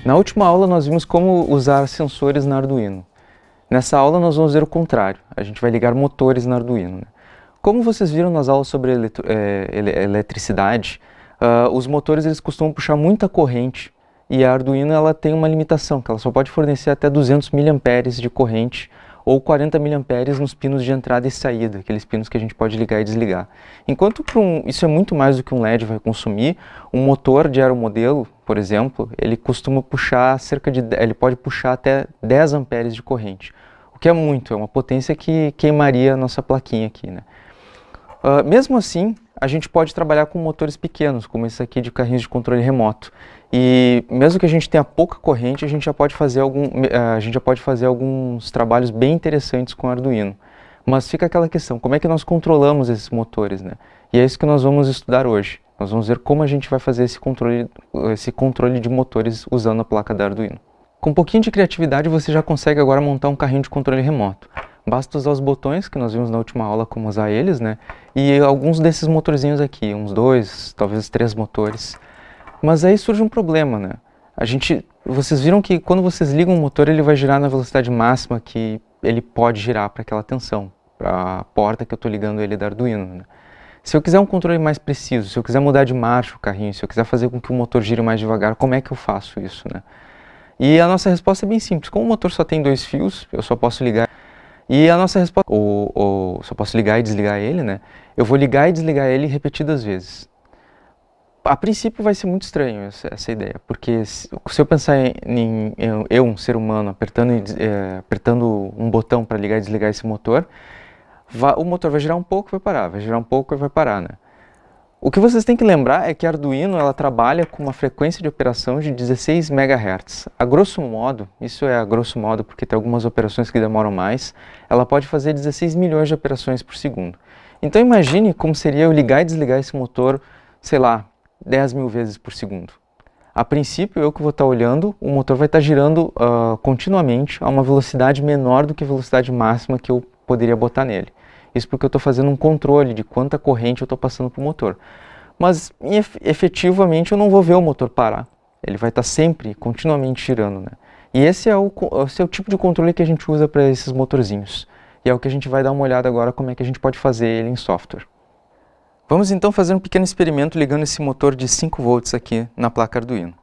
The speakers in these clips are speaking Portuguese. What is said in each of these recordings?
Na última aula nós vimos como usar sensores na Arduino. Nessa aula nós vamos ver o contrário, a gente vai ligar motores na Arduino. Como vocês viram nas aulas sobre eletricidade, os motores eles costumam puxar muita corrente e a Arduino ela tem uma limitação, que ela só pode fornecer até 200 mA de corrente ou 40 mA nos pinos de entrada e saída, aqueles pinos que a gente pode ligar e desligar. Enquanto isso é muito mais do que um LED vai consumir, um motor de aeromodelo, por exemplo, ele costuma puxar ele pode puxar até 10 amperes de corrente, o que é muito, é uma potência que queimaria a nossa plaquinha aqui, né? Mesmo assim, a gente pode trabalhar com motores pequenos, como esse aqui de carrinhos de controle remoto. E mesmo que a gente tenha pouca corrente, a gente já pode fazer alguns trabalhos bem interessantes com o Arduino. Mas fica aquela questão, como é que nós controlamos esses motores, né? E é isso que nós vamos estudar hoje. Nós vamos ver como a gente vai fazer esse controle de motores usando a placa da Arduino. Com um pouquinho de criatividade você já consegue agora montar um carrinho de controle remoto. Basta usar os botões, que nós vimos na última aula como usar eles, né? E alguns desses motorzinhos aqui, uns 2, talvez 3 motores. Mas aí surge um problema, né? Vocês viram que quando vocês ligam o motor, ele vai girar na velocidade máxima que ele pode girar para aquela tensão, para a porta que eu estou ligando ele da Arduino, né? Se eu quiser um controle mais preciso, se eu quiser mudar de marcha o carrinho, se eu quiser fazer com que o motor gire mais devagar, como é que eu faço isso, né? E a nossa resposta é bem simples. Como o motor só tem 2 fios, eu só posso ligar. E a nossa resposta, só posso ligar e desligar ele, né? Eu vou ligar e desligar ele repetidas vezes. A princípio vai ser muito estranho essa ideia, porque se eu pensar em um ser humano, apertando um botão para ligar e desligar esse motor, o motor vai girar um pouco e vai parar, vai girar um pouco e vai parar, né? O que vocês têm que lembrar é que a Arduino ela trabalha com uma frequência de operação de 16 MHz. A grosso modo, isso é a grosso modo porque tem algumas operações que demoram mais, ela pode fazer 16 milhões de operações por segundo. Então imagine como seria eu ligar e desligar esse motor, sei lá, 10 mil vezes por segundo. A princípio, eu que vou estar olhando, o motor vai estar girando continuamente a uma velocidade menor do que a velocidade máxima que eu poderia botar nele. Isso porque eu estou fazendo um controle de quanta corrente eu estou passando para o motor. Mas, efetivamente, eu não vou ver o motor parar. Ele vai estar sempre, continuamente girando, né? E esse é o tipo de controle que a gente usa para esses motorzinhos. E é o que a gente vai dar uma olhada agora como é que a gente pode fazer ele em software. Vamos então fazer um pequeno experimento ligando esse motor de 5 volts aqui na placa Arduino.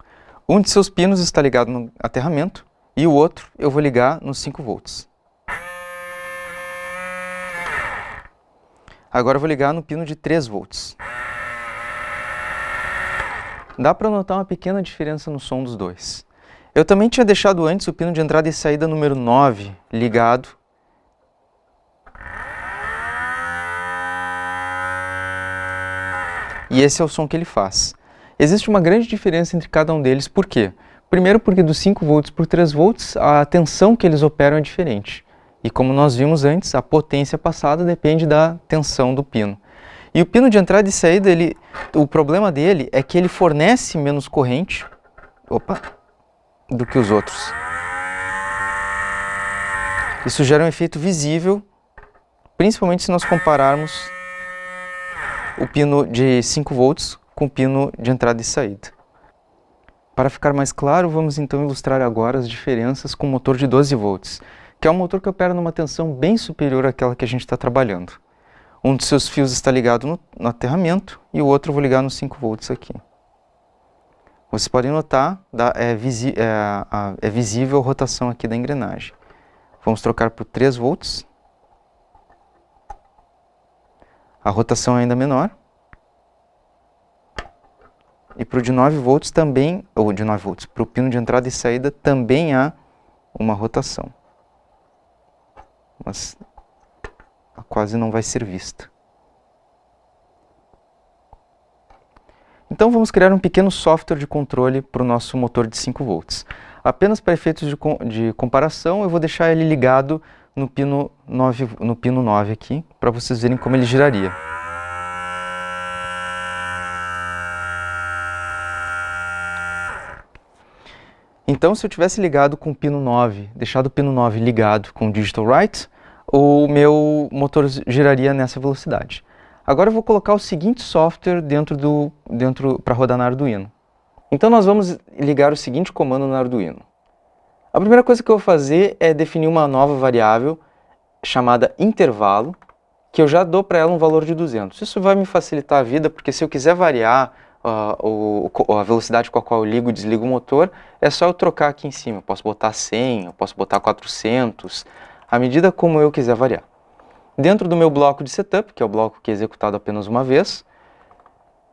Um de seus pinos está ligado no aterramento e o outro eu vou ligar nos 5 volts. Agora eu vou ligar no pino de 3 volts. Dá para notar uma pequena diferença no som dos dois. Eu também tinha deixado antes o pino de entrada e saída número 9 ligado. E esse é o som que ele faz. Existe uma grande diferença entre cada um deles, por quê? Primeiro porque dos 5 volts por 3 volts, a tensão que eles operam é diferente. E como nós vimos antes, a potência passada depende da tensão do pino. E o pino de entrada e saída, o problema dele é que ele fornece menos corrente do que os outros. Isso gera um efeito visível, principalmente se nós compararmos o pino de 5 volts com o pino de entrada e saída. Para ficar mais claro, vamos então ilustrar agora as diferenças com o motor de 12 volts, que é um motor que opera numa tensão bem superior àquela que a gente está trabalhando. Um dos seus fios está ligado no aterramento e o outro eu vou ligar nos 5 volts aqui. Vocês podem notar, é visível a rotação aqui da engrenagem. Vamos trocar por 3 volts. A rotação é ainda menor. E para o de 9 volts também, para o pino de entrada e saída também há uma rotação. Mas quase não vai ser vista. Então vamos criar um pequeno software de controle para o nosso motor de 5 volts. Apenas para efeitos de comparação, eu vou deixar ele ligado no pino 9 aqui, para vocês verem como ele giraria. Então, se eu tivesse ligado com o pino 9, deixado o pino 9 ligado com o digital write, o meu motor giraria nessa velocidade. Agora eu vou colocar o seguinte software para rodar na Arduino. Então nós vamos ligar o seguinte comando no Arduino. A primeira coisa que eu vou fazer é definir uma nova variável chamada intervalo, que eu já dou para ela um valor de 200. Isso vai me facilitar a vida, porque se eu quiser variar a velocidade com a qual eu ligo e desligo o motor, é só eu trocar aqui em cima. Eu posso botar 100, eu posso botar 400, à medida como eu quiser variar. Dentro do meu bloco de setup, que é o bloco que é executado apenas uma vez,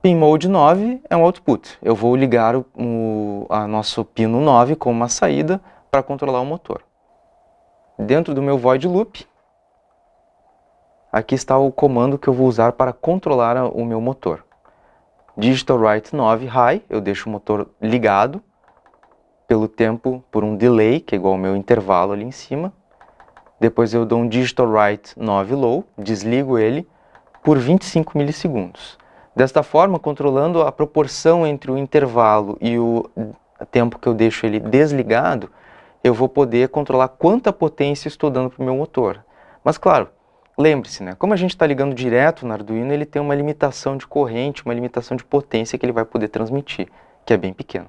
PinMode 9 é um output. Eu vou ligar a nosso pino 9 como uma saída para controlar o motor. Dentro do meu void loop, aqui está o comando que eu vou usar para controlar o meu motor. Digital write 9 high, eu deixo o motor ligado pelo tempo, por um delay, que é igual ao meu intervalo ali em cima. Depois eu dou um digital write 9 low, desligo ele por 25 milissegundos. Desta forma, controlando a proporção entre o intervalo e o tempo que eu deixo ele desligado, eu vou poder controlar quanta potência estou dando para o meu motor. Mas claro, lembre-se, né? Como a gente está ligando direto no Arduino, ele tem uma limitação de corrente, uma limitação de potência que ele vai poder transmitir, que é bem pequeno.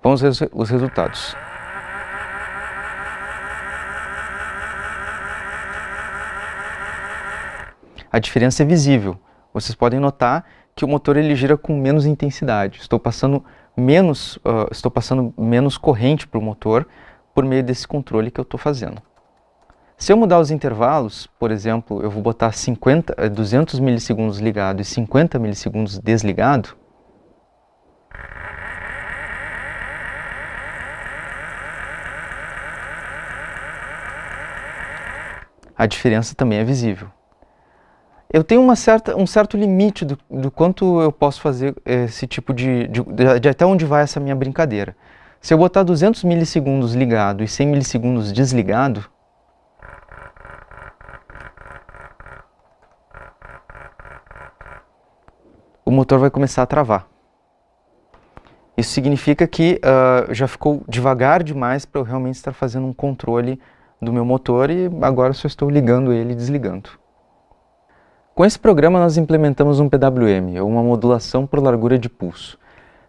Vamos ver os resultados. A diferença é visível. Vocês podem notar que o motor ele gira com menos intensidade. Estou passando menos corrente para o motor por meio desse controle que eu estou fazendo. Se eu mudar os intervalos, por exemplo, eu vou botar 200 milissegundos ligado e 50 milissegundos desligado, a diferença também é visível. Eu tenho um certo limite do quanto eu posso fazer esse tipo de até onde vai essa minha brincadeira. Se eu botar 200 milissegundos ligado e 100 milissegundos desligado, o motor vai começar a travar. Isso significa que já ficou devagar demais para eu realmente estar fazendo um controle do meu motor e agora só estou ligando ele e desligando. Com esse programa nós implementamos um PWM, ou uma modulação por largura de pulso.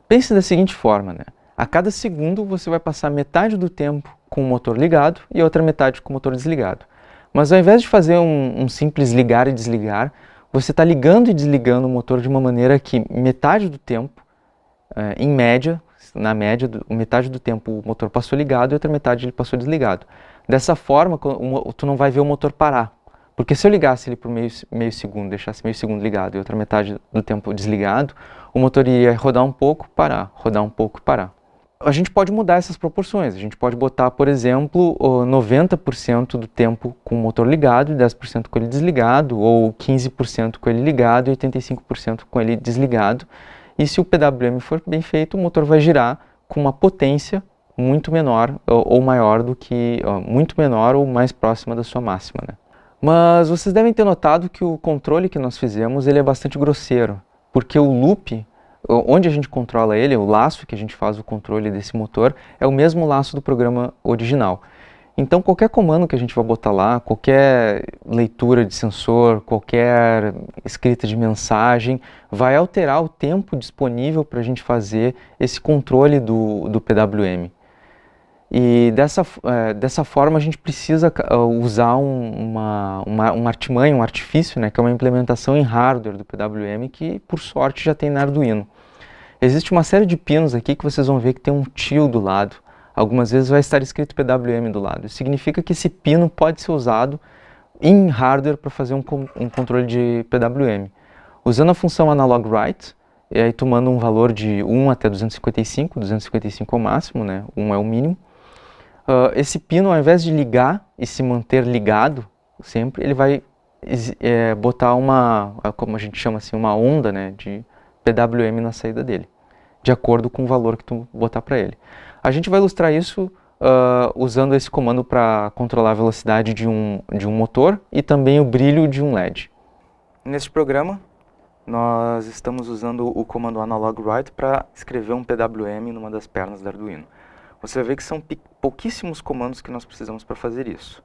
Pense da seguinte forma, né? A cada segundo você vai passar metade do tempo com o motor ligado e outra metade com o motor desligado. Mas ao invés de fazer um simples ligar e desligar, você está ligando e desligando o motor de uma maneira que metade do tempo, em média, na média, metade do tempo o motor passou ligado e outra metade ele passou desligado. Dessa forma, tu não vai ver o motor parar. Porque se eu ligasse ele por meio segundo, deixasse meio segundo ligado e outra metade do tempo desligado, o motor ia rodar um pouco, parar, rodar um pouco, parar. A gente pode mudar essas proporções. A gente pode botar, por exemplo, 90% do tempo com o motor ligado e 10% com ele desligado, ou 15% com ele ligado e 85% com ele desligado. E se o PWM for bem feito, o motor vai girar com uma potência muito menor ou maior do que, muito menor ou mais próxima da sua máxima, né? Mas vocês devem ter notado que o controle que nós fizemos ele é bastante grosseiro, porque o loop, onde a gente controla ele, o laço que a gente faz o controle desse motor, é o mesmo laço do programa original. Então qualquer comando que a gente vai botar lá, qualquer leitura de sensor, qualquer escrita de mensagem, vai alterar o tempo disponível para a gente fazer esse controle do PWM. E dessa forma a gente precisa usar uma artimanha, um artifício, né, que é uma implementação em hardware do PWM que por sorte já tem na Arduino. Existe uma série de pinos aqui que vocês vão ver que tem um tio do lado. Algumas vezes vai estar escrito PWM do lado. Isso significa que esse pino pode ser usado em hardware para fazer um controle de PWM. Usando a função analog write, e aí tomando um valor de 1 até 255, 255 é o máximo, né, 1 é o mínimo. Esse pino, ao invés de ligar e se manter ligado sempre, ele vai botar como a gente chama assim, uma onda, né, de PWM na saída dele, de acordo com o valor que tu botar para ele. A gente vai ilustrar isso usando esse comando para controlar a velocidade de um motor e também o brilho de um LED. Neste programa, nós estamos usando o comando analog write para escrever um PWM numa das pernas do Arduino. Você vai ver que são pouquíssimos comandos que nós precisamos para fazer isso.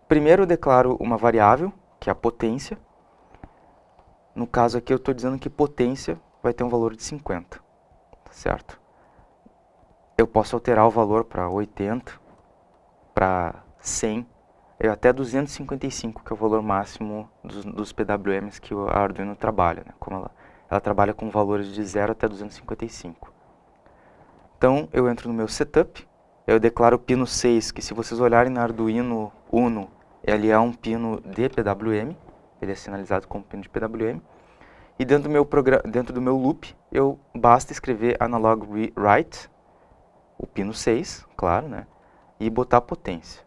Primeiro eu declaro uma variável, que é a potência. No caso aqui eu estou dizendo que potência vai ter um valor de 50, tá certo? eu posso alterar o valor para 80, para 100, até 255, que é o valor máximo dos PWMs que a Arduino trabalha, né? Como ela trabalha com valores de 0 até 255. Então, eu entro no meu setup, eu declaro o pino 6, que se vocês olharem na Arduino Uno, ele é um pino de PWM, ele é sinalizado como pino de PWM. E dentro do meu loop, basta escrever analog write, o pino 6, claro, né? E botar a potência.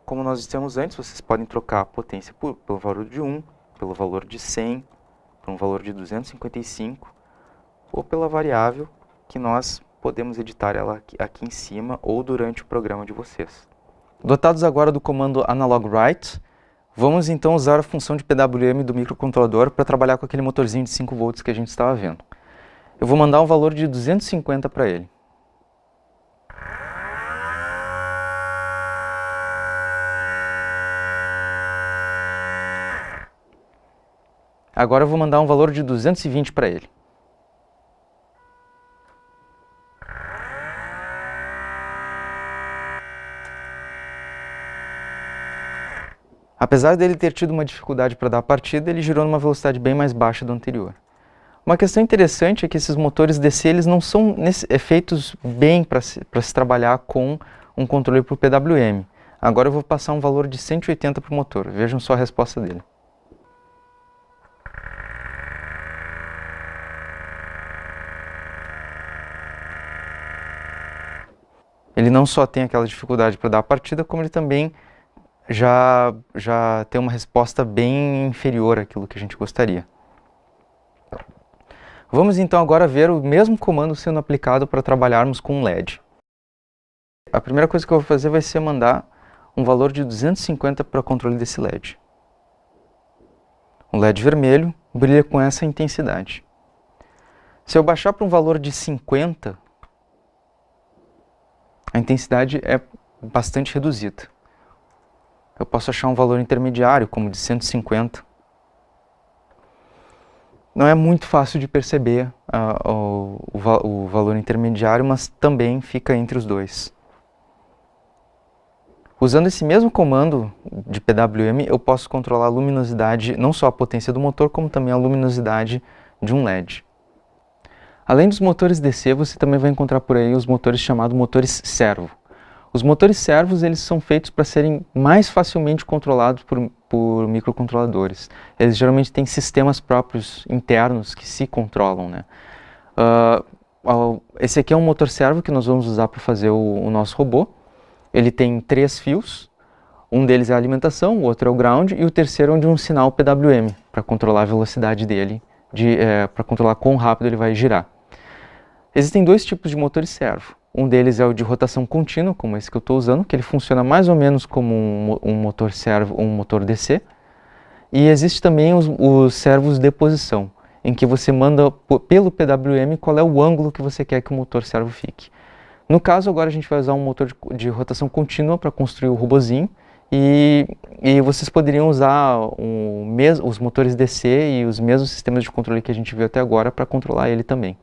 Como nós dissemos antes, vocês podem trocar a potência pelo valor de 1, pelo valor de 100, por um valor de 255, ou pela variável que nós podemos editar ela aqui em cima ou durante o programa de vocês. Dotados agora do comando analog write, vamos então usar a função de PWM do microcontrolador para trabalhar com aquele motorzinho de 5 volts que a gente estava vendo. Eu vou mandar um valor de 250 para ele. Agora eu vou mandar um valor de 220 para ele. Apesar dele ter tido uma dificuldade para dar a partida, ele girou numa velocidade bem mais baixa do anterior. Uma questão interessante é que esses motores DC eles não são feitos bem para se trabalhar com um controle por PWM. Agora eu vou passar um valor de 180 para o motor. Vejam só a resposta dele. Ele não só tem aquela dificuldade para dar a partida, como ele também já tem uma resposta bem inferior àquilo que a gente gostaria. Vamos então agora ver o mesmo comando sendo aplicado para trabalharmos com um LED. A primeira coisa que eu vou fazer vai ser mandar um valor de 250 para o controle desse LED. O LED vermelho brilha com essa intensidade. Se eu baixar para um valor de 50, a intensidade é bastante reduzida. Eu posso achar um valor intermediário, como de 150. Não é muito fácil de perceber o valor intermediário, mas também fica entre os dois. Usando esse mesmo comando de PWM, eu posso controlar a luminosidade, não só a potência do motor, como também a luminosidade de um LED. Além dos motores DC, você também vai encontrar por aí os motores chamados motores servo. Os motores servos eles são feitos para serem mais facilmente controlados por microcontroladores. Eles geralmente têm sistemas próprios internos que se controlam, né? Esse aqui é um motor servo que nós vamos usar para fazer o nosso robô. Ele tem 3 fios, um deles é a alimentação, o outro é o ground e o terceiro é de um sinal PWM, para controlar a velocidade dele, para controlar quão rápido ele vai girar. Existem 2 tipos de motores servo. Um deles é o de rotação contínua, como esse que eu estou usando, que ele funciona mais ou menos como um motor servo, um motor DC. E existe também os servos de posição, em que você manda pelo PWM qual é o ângulo que você quer que o motor servo fique. No caso, agora a gente vai usar um motor de rotação contínua para construir o robozinho, e vocês poderiam usar os motores DC e os mesmos sistemas de controle que a gente viu até agora para controlar ele também.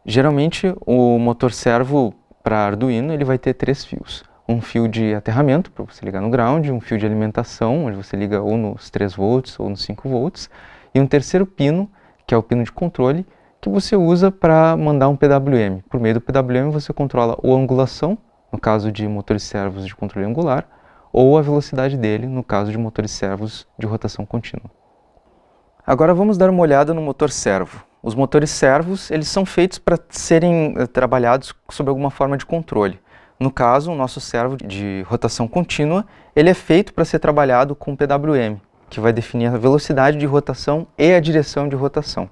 Geralmente, o motor servo para Arduino ele vai ter 3 fios. Um fio de aterramento, para você ligar no ground, um fio de alimentação, onde você liga ou nos 3 volts ou nos 5 volts, e um terceiro pino, que é o pino de controle, que você usa para mandar um PWM. Por meio do PWM você controla a angulação, no caso de motores servos de controle angular, ou a velocidade dele, no caso de motores servos de rotação contínua. Agora vamos dar uma olhada no motor servo. Os motores servos eles são feitos para serem trabalhados sob alguma forma de controle. No caso, o nosso servo de rotação contínua ele é feito para ser trabalhado com PWM, que vai definir a velocidade de rotação e a direção de rotação.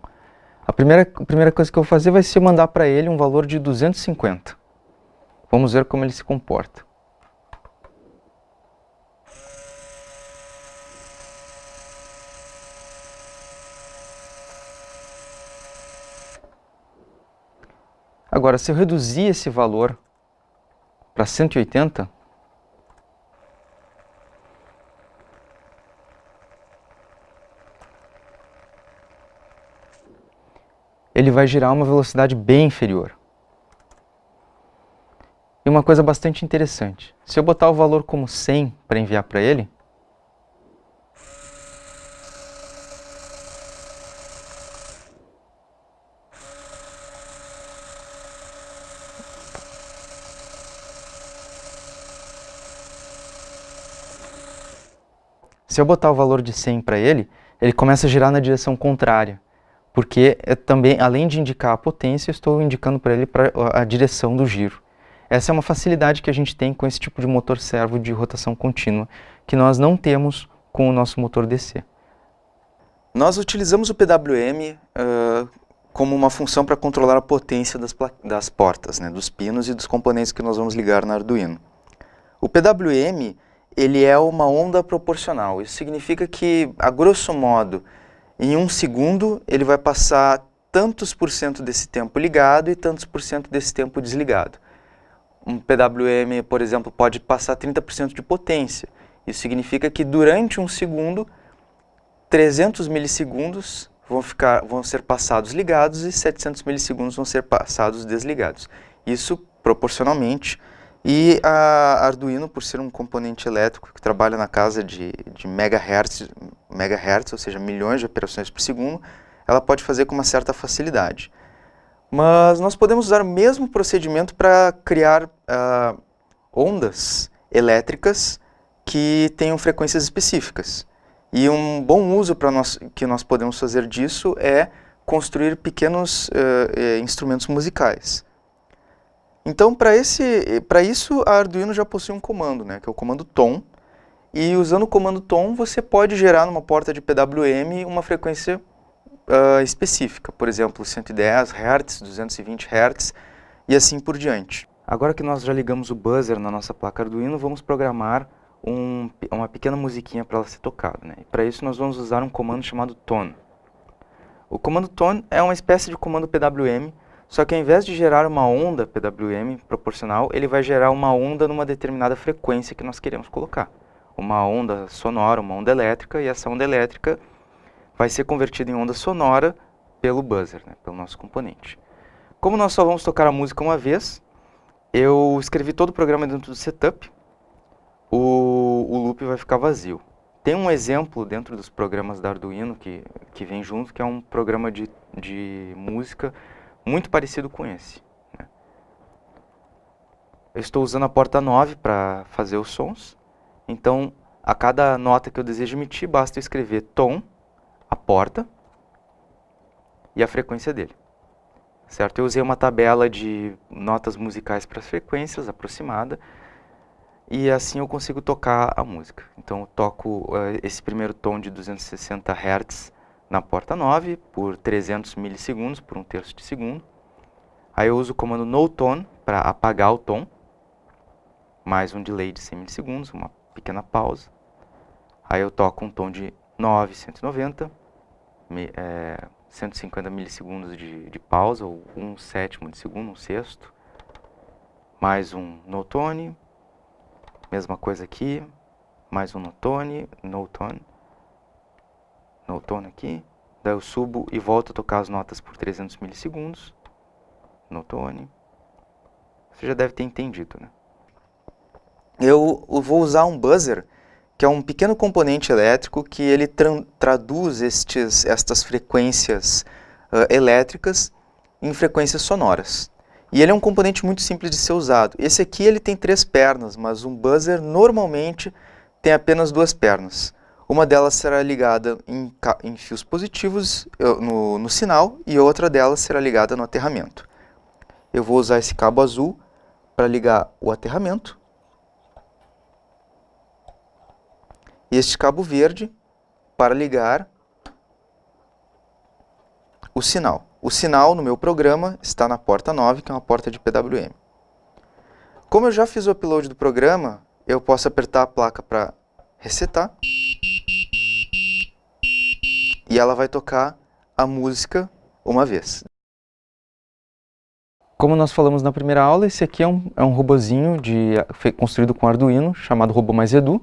A primeira coisa que eu vou fazer vai ser mandar para ele um valor de 250. Vamos ver como ele se comporta. Agora, se eu reduzir esse valor para 180, ele vai girar uma velocidade bem inferior. E uma coisa bastante interessante, se eu botar o valor como 100 para enviar para ele, de 100 para ele, ele começa a girar na direção contrária. Porque também, além de indicar a potência, eu estou indicando para ele a direção do giro. Essa é uma facilidade que a gente tem com esse tipo de motor servo de rotação contínua, que nós não temos com o nosso motor DC. Nós utilizamos o PWM como uma função para controlar a potência das portas, né, dos pinos e dos componentes que nós vamos ligar no Arduino. O PWM ele é uma onda proporcional. Isso significa que, a grosso modo, em 1 segundo, ele vai passar tantos por cento desse tempo ligado e tantos por cento desse tempo desligado. Um PWM, por exemplo, pode passar 30% de potência. Isso significa que durante 1 segundo, 300 milissegundos vão ser passados ligados e 700 milissegundos vão ser passados desligados. Isso proporcionalmente. E a Arduino, por ser um componente elétrico que trabalha na casa de megahertz, ou seja, milhões de operações por segundo, ela pode fazer com uma certa facilidade. Mas nós podemos usar o mesmo procedimento para criar ondas elétricas que tenham frequências específicas. E um bom uso que nós podemos fazer disso é construir pequenos instrumentos musicais. Então, para isso, a Arduino já possui um comando, né, que é o comando tom. E usando o comando tom, você pode gerar numa porta de PWM uma frequência específica. Por exemplo, 110 Hz, 220 Hz e assim por diante. Agora que nós já ligamos o buzzer na nossa placa Arduino, vamos programar uma pequena musiquinha para ela ser tocada, né? E para isso nós vamos usar um comando chamado tone. O comando tone é uma espécie de comando PWM, só que ao invés de gerar uma onda PWM proporcional, ele vai gerar uma onda numa determinada frequência que nós queremos colocar. Uma onda sonora, uma onda elétrica, e essa onda elétrica vai ser convertida em onda sonora pelo buzzer, né, pelo nosso componente. Como nós só vamos tocar a música uma vez, eu escrevi todo o programa dentro do setup, o loop vai ficar vazio. Tem um exemplo dentro dos programas da Arduino que vem junto, que é um programa de música muito parecido com esse, né? Eu estou usando a porta 9 para fazer os sons, então a cada nota que eu desejo emitir, basta eu escrever tom, a porta e a frequência dele. Certo? Eu usei uma tabela de notas musicais para as frequências aproximada, e assim eu consigo tocar a música. Então eu toco esse primeiro tom de 260 Hz na porta 9 por 300 milissegundos, por 1/3 de segundo. Aí eu uso o comando NoTone para apagar o tom, mais um delay de 100 milissegundos, uma pequena pausa. Aí eu toco um tom de 9, 190, 150 milissegundos de pausa, ou 1/7 de segundo, 1/6. Mais um NoTone, mesma coisa aqui, mais um NoTone, NoTone aqui. Daí eu subo e volto a tocar as notas por 300 milissegundos, NoTone. Você já deve ter entendido, né? Eu vou usar um buzzer, que é um pequeno componente elétrico que ele traduz estas frequências elétricas em frequências sonoras. E ele é um componente muito simples de ser usado. Esse aqui ele tem 3 pernas, mas um buzzer normalmente tem apenas 2 pernas. Uma delas será ligada em fios positivos no sinal e outra delas será ligada no aterramento. Eu vou usar esse cabo azul para ligar o aterramento e este cabo verde para ligar o sinal. O sinal no meu programa está na porta 9, que é uma porta de PWM. Como eu já fiz o upload do programa, eu posso apertar a placa para resetar e ela vai tocar a música uma vez. Como nós falamos na primeira aula, esse aqui é um robozinho construído com Arduino, chamado RoboMaisEdu.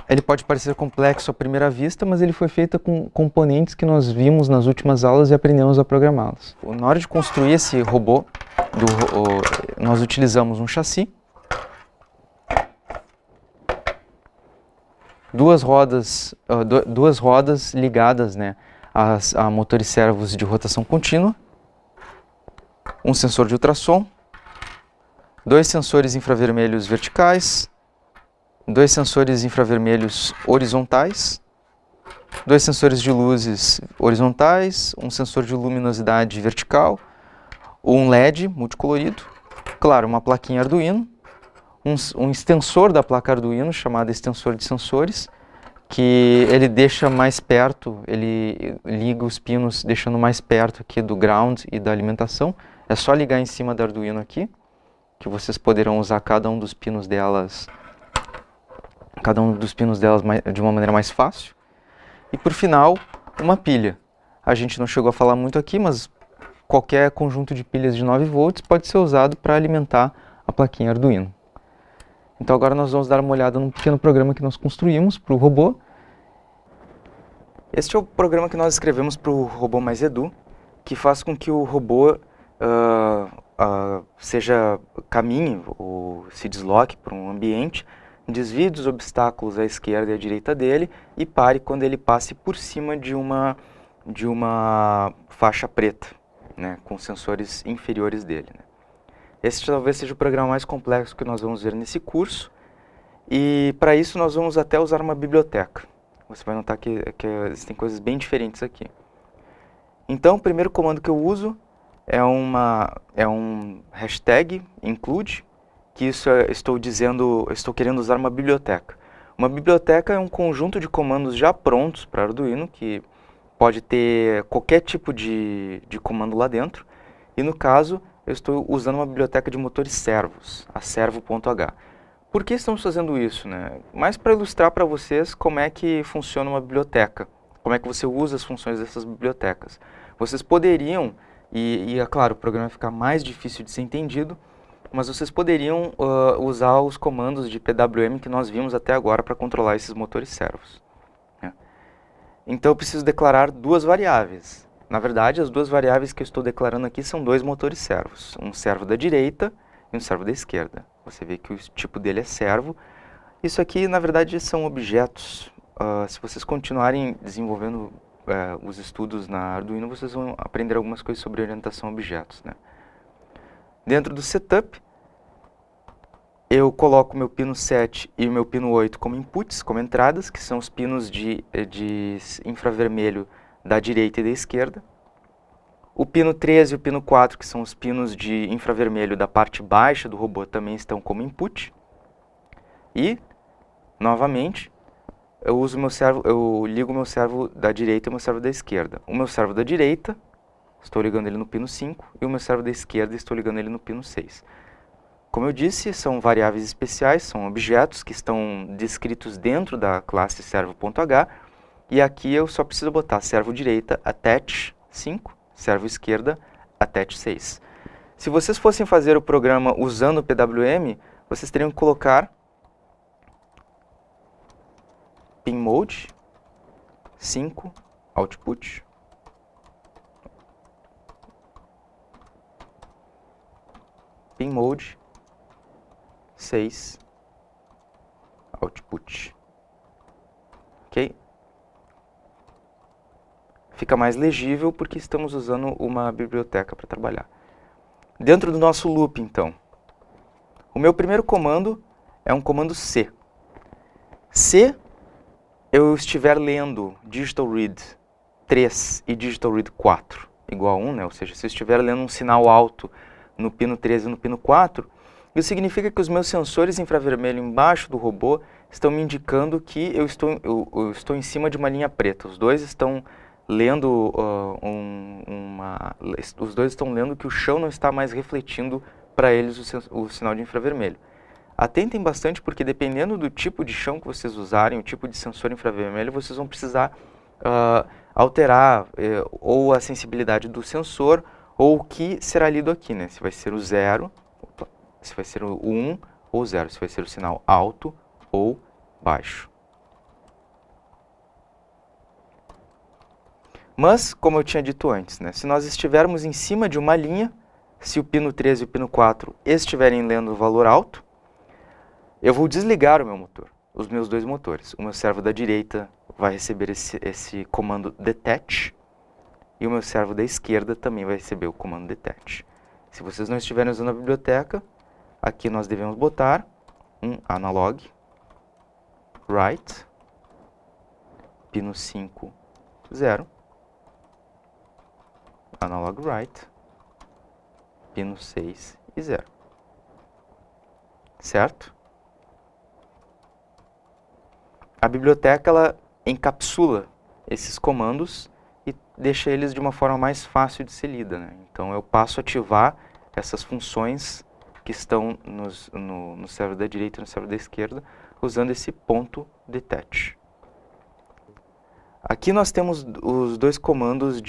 Ele pode parecer complexo à primeira vista, mas ele foi feito com componentes que nós vimos nas últimas aulas e aprendemos a programá-los. Na hora de construir esse robô, nós utilizamos um chassi, duas rodas ligadas, né, a motores servos de rotação contínua, um sensor de ultrassom, dois sensores infravermelhos verticais, dois sensores infravermelhos horizontais, dois sensores de luzes horizontais, um sensor de luminosidade vertical, um LED multicolorido, claro, uma plaquinha Arduino, um extensor da placa Arduino, chamado extensor de sensores, que ele deixa mais perto, ele liga os pinos deixando mais perto aqui do ground e da alimentação. É só ligar em cima da Arduino aqui, que vocês poderão usar cada um dos pinos delas de uma maneira mais fácil. E por final, uma pilha. A gente não chegou a falar muito aqui, mas qualquer conjunto de pilhas de 9 volts pode ser usado para alimentar a plaquinha Arduino. Então agora nós vamos dar uma olhada num pequeno programa que nós construímos para o robô. Este é o programa que nós escrevemos para o robô MaisEdu, que faz com que o robô caminhe ou se desloque para um ambiente, desvie dos obstáculos à esquerda e à direita dele e pare quando ele passe por cima de uma faixa preta, né, com sensores inferiores dele, né. Esse talvez seja o programa mais complexo que nós vamos ver nesse curso, e para isso nós vamos até usar uma biblioteca. Você vai notar que existem coisas bem diferentes aqui. Então, o primeiro comando que eu uso é um hashtag include, que isso estou querendo usar uma biblioteca. Uma biblioteca é um conjunto de comandos já prontos para Arduino, que pode ter qualquer tipo de comando lá dentro, e no caso eu estou usando uma biblioteca de motores servos, a servo.h. Por que estamos fazendo isso, né? Mais para ilustrar para vocês como é que funciona uma biblioteca, como é que você usa as funções dessas bibliotecas. Vocês poderiam, é claro, o programa vai ficar mais difícil de ser entendido, mas vocês poderiam usar os comandos de PWM que nós vimos até agora para controlar esses motores servos, né? Então eu preciso declarar duas variáveis. Na verdade, as duas variáveis que eu estou declarando aqui são dois motores servos, um servo da direita e um servo da esquerda. Você vê que o tipo dele é servo. Isso aqui, na verdade, são objetos. Se vocês continuarem desenvolvendo os estudos na Arduino, vocês vão aprender algumas coisas sobre orientação a objetos, né? Dentro do setup, eu coloco o meu pino 7 e o meu pino 8 como inputs, como entradas, que são os pinos de infravermelho da direita e da esquerda. O pino 13 e o pino 4, que são os pinos de infravermelho da parte baixa do robô, também estão como input. E, novamente, eu ligo o meu servo da direita e o meu servo da esquerda. O meu servo da direita, estou ligando ele no pino 5, e o meu servo da esquerda, estou ligando ele no pino 6. Como eu disse, são variáveis especiais, são objetos que estão descritos dentro da classe servo.h, e aqui eu só preciso botar servo direita attach 5, servo esquerda attach 6. Se vocês fossem fazer o programa usando o PWM, vocês teriam que colocar pin mode 5 output, pin mode 6 output. Ok? Fica mais legível porque estamos usando uma biblioteca para trabalhar. Dentro do nosso loop, então, o meu primeiro comando é um comando C. Se eu estiver lendo digital read 3 e digital read 4 igual a 1, né? Ou seja, se eu estiver lendo um sinal alto no pino 13 e no pino 4, isso significa que os meus sensores infravermelho embaixo do robô estão me indicando que eu estou em cima de uma linha preta. Os dois estão lendo os dois estão lendo que o chão não está mais refletindo para eles o sinal de infravermelho. Atentem bastante porque dependendo do tipo de chão que vocês usarem, o tipo de sensor infravermelho, vocês vão precisar alterar ou a sensibilidade do sensor ou o que será lido aqui, né? Se vai ser o 0, se vai ser o 1 ou 0, se vai ser o sinal alto ou baixo. Mas, como eu tinha dito antes, né, se nós estivermos em cima de uma linha, se o pino 13 e o pino 4 estiverem lendo o valor alto, eu vou desligar o meu motor, os meus dois motores. O meu servo da direita vai receber esse comando detach, e o meu servo da esquerda também vai receber o comando detach. Se vocês não estiverem usando a biblioteca, aqui nós devemos botar um analog write, pino 5, 0, analog write, pino 6 e 0. Certo? A biblioteca ela encapsula esses comandos e deixa eles de uma forma mais fácil de ser lida, né? Então eu passo a ativar essas funções que estão no servo da direita e no servo da esquerda, usando esse ponto detach. Aqui nós temos os dois comandos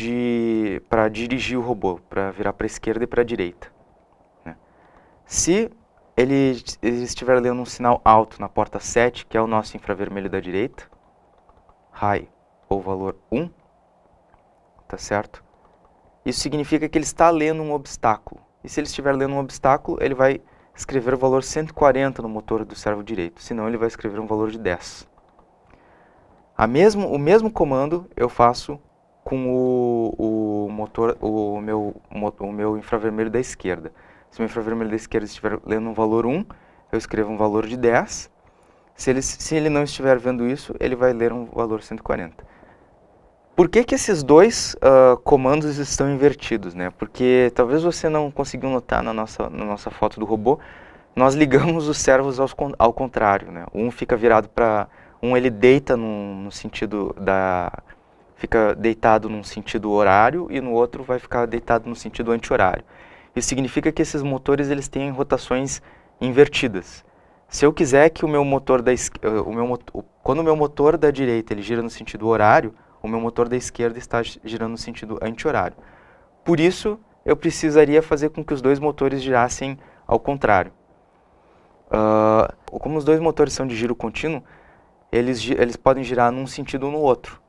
para dirigir o robô, para virar para a esquerda e para a direita, né? Se ele estiver lendo um sinal alto na porta 7, que é o nosso infravermelho da direita, high ou valor 1, tá certo? Isso significa que ele está lendo um obstáculo. E se ele estiver lendo um obstáculo, ele vai escrever o valor 140 no motor do servo direito, senão ele vai escrever um valor de 10. O mesmo comando eu faço com o meu infravermelho da esquerda. Se o meu infravermelho da esquerda estiver lendo um valor 1, eu escrevo um valor de 10. Se ele não estiver vendo isso, ele vai ler um valor 140. Por que esses dois comandos estão invertidos, né? Porque talvez você não conseguiu notar na nossa foto do robô, nós ligamos os servos ao contrário, né? Um fica virado para... ele deita no sentido fica deitado num sentido horário e no outro vai ficar deitado no sentido anti-horário. Isso significa que esses motores eles têm rotações invertidas. Se eu quiser que o meu motor quando o meu motor da direita ele gira no sentido horário, o meu motor da esquerda está girando no sentido anti-horário. Por isso, eu precisaria fazer com que os dois motores girassem ao contrário. Como os dois motores são de giro contínuo, eles podem girar num sentido ou no outro.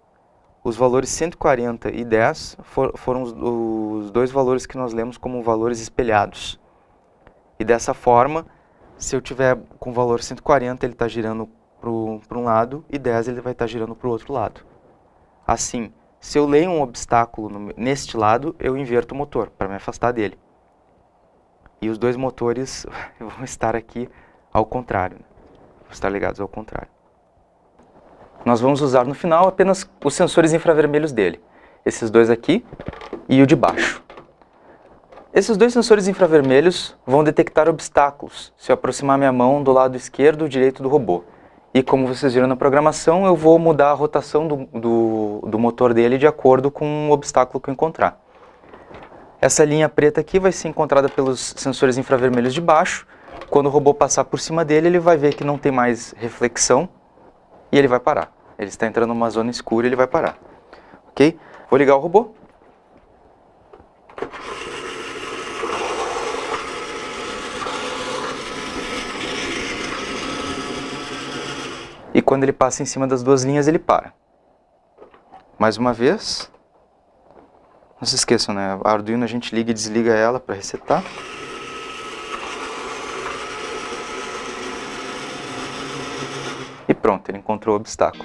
Os valores 140 e 10 foram os dois valores que nós lemos como valores espelhados. E dessa forma, se eu tiver com o valor 140, ele está girando para um lado, e 10 ele vai estar girando para o outro lado. Assim, se eu leio um obstáculo neste lado, eu inverto o motor para me afastar dele. E os dois motores vão estar aqui ao contrário, né? Vão estar ligados ao contrário. Nós vamos usar no final apenas os sensores infravermelhos dele. Esses dois aqui e o de baixo. Esses dois sensores infravermelhos vão detectar obstáculos se eu aproximar minha mão do lado esquerdo ou direito do robô. E como vocês viram na programação, eu vou mudar a rotação do motor dele de acordo com o obstáculo que eu encontrar. Essa linha preta aqui vai ser encontrada pelos sensores infravermelhos de baixo. Quando o robô passar por cima dele, ele vai ver que não tem mais reflexão e ele vai parar. Ele está entrando numa zona escura e ele vai parar. Ok? Vou ligar o robô. E quando ele passa em cima das duas linhas, ele para. Mais uma vez. Não se esqueçam, né? A Arduino a gente liga e desliga ela para resetar. E pronto, ele encontrou o obstáculo.